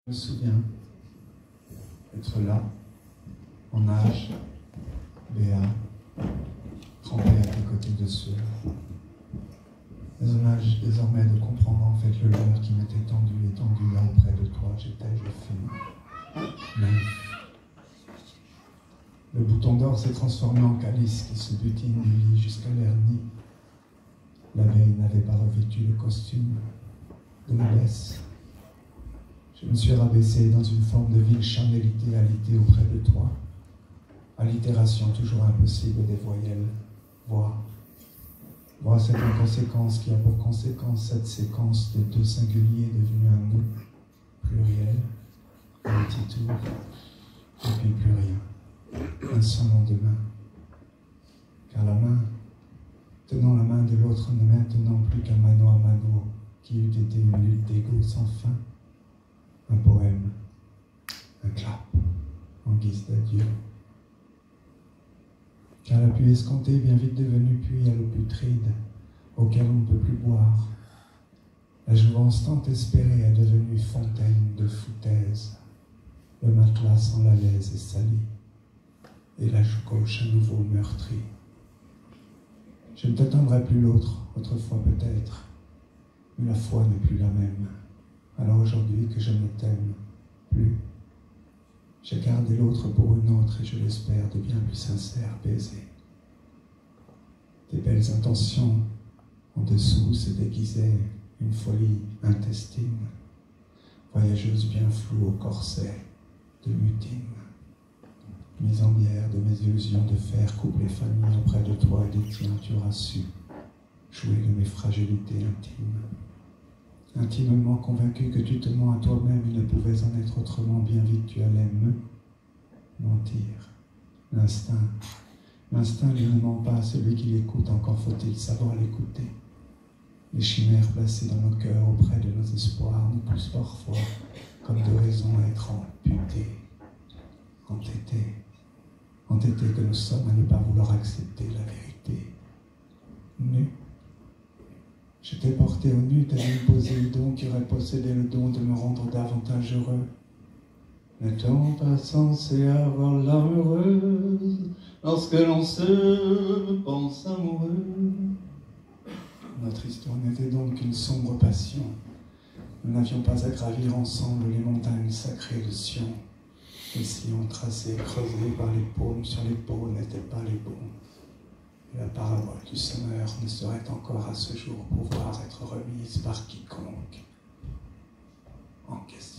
Je me souviens être là, en âge, béat, trempé à tes côtés de sueur. Mais en âge désormais de comprendre en fait le leurre qui m'était tendu là auprès de toi, j'étais, je fus naïf. Le bouton d'or s'est transformé en calice qui se butine du lit jusqu'à l'hernie. La veille n'avait pas revêtu le costume de noblesse. Je me suis rabaissé dans une forme de vile charnélité alitée auprès de toi. Allitération toujours impossible des voyelles. Voix. Voix cette inconséquence qui a pour conséquence cette séquence de deux singuliers devenus un nous, pluriel, un petit tour, et puis plus rien. Un seul lendemain. Car la main, tenant la main de l'autre, n'est maintenant plus qu'un mano à mano, qui eût été une lutte d'ego sans fin. Un poème, un clap, en guise d'adieu. Car la pluie escomptée, bien vite devenue puits à l'eau putride, auquel on ne peut plus boire. La jouvence tant espérée est devenue fontaine de foutaise. Le matelas sans la laise est sali, et la joue gauche à nouveau meurtrie. Je ne t'attendrai plus l'autre, autrefois peut-être, mais la foi n'est plus la même. Alors aujourd'hui que je ne t'aime plus, j'ai gardé l'autre pour une autre et je l'espère de bien plus sincères baisers. Tes belles intentions en dessous se déguisaient une folie intestine, voyageuse bien floue au corset de mutine. Mise en bière de mes illusions de fer, couple les familles auprès de toi et des tiens, tu auras su jouer de mes fragilités intimes. Intimement convaincu que tu te mens à toi-même, il ne pouvait en être autrement, bien vite tu allais me mentir. L'instinct lui ne ment pas, celui qui l'écoute, encore faut-il savoir l'écouter. Les chimères placées dans nos cœurs auprès de nos espoirs nous poussent parfois, comme de raison, à être amputés, entêtés que nous sommes à ne pas vouloir accepter la vérité. Nus. Je t'ai porté au nu, t'as imposé le don qui aurait possédé le don de me rendre davantage heureux. N'est-on pas censé avoir l'âme heureuse lorsque l'on se pense amoureux? Notre histoire n'était donc qu'une sombre passion. Nous n'avions pas à gravir ensemble les montagnes sacrées de Sion. Les sillons tracés, creusés par les paumes sur les peaux n'étaient pas les bons. La parabole du semeur ne saurait encore à ce jour pouvoir être remise par quiconque en question.